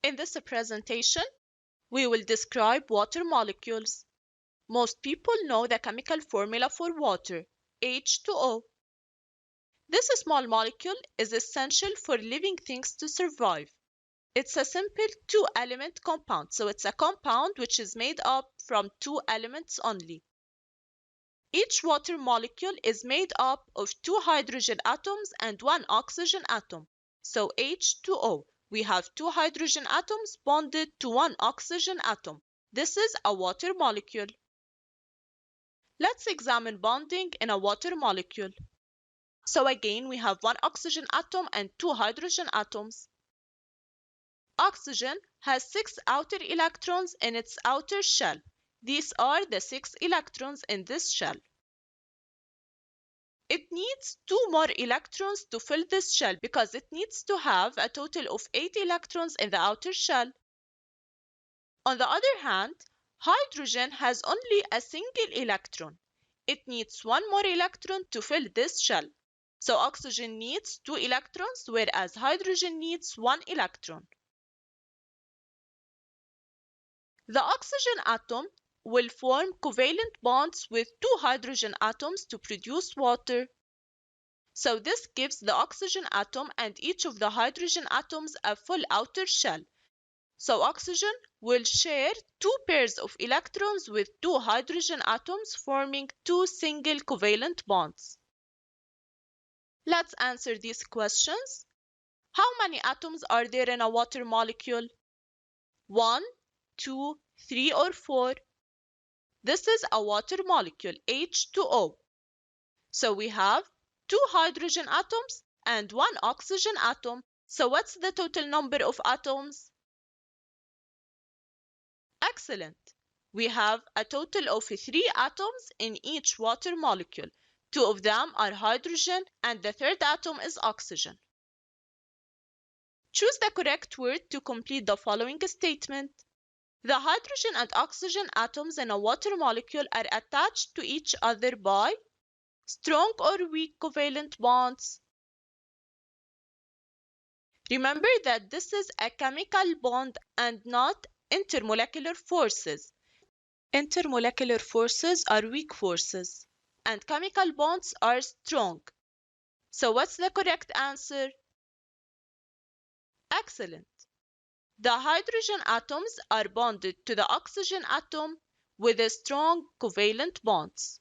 In this presentation, we will describe water molecules. Most people know the chemical formula for water, H2O. This small molecule is essential for living things to survive. It's a simple two-element compound, so it's a compound which is made up from two elements only. Each water molecule is made up of two hydrogen atoms and one oxygen atom. So H2O, we have two hydrogen atoms bonded to one oxygen atom. This is a water molecule. Let's examine bonding in a water molecule. So again, we have one oxygen atom and two hydrogen atoms. Oxygen has 6 outer electrons in its outer shell. These are the 6 electrons in this shell. It needs 2 more electrons to fill this shell because it needs to have a total of 8 electrons in the outer shell. On the other hand, hydrogen has only a single electron. It needs 1 more electron to fill this shell. So oxygen needs 2 electrons, whereas hydrogen needs 1 electron. The oxygen atom will form covalent bonds with 2 hydrogen atoms to produce water. So this gives the oxygen atom and each of the hydrogen atoms a full outer shell. So oxygen will share 2 pairs of electrons with 2 hydrogen atoms, forming 2 single covalent bonds. Let's answer these questions. How many atoms are there in a water molecule? 1, 2, 3, or 4? This is a water molecule, H2O. So we have 2 hydrogen atoms and 1 oxygen atom. So what's the total number of atoms? Excellent. We have a total of 3 atoms in each water molecule. 2 of them are hydrogen and the third atom is oxygen. Choose the correct word to complete the following statement. The hydrogen and oxygen atoms in a water molecule are attached to each other by strong or weak covalent bonds. Remember that this is a chemical bond and not intermolecular forces. Intermolecular forces are weak forces, and chemical bonds are strong. So what's the correct answer? Excellent. The hydrogen atoms are bonded to the oxygen atom with strong covalent bonds.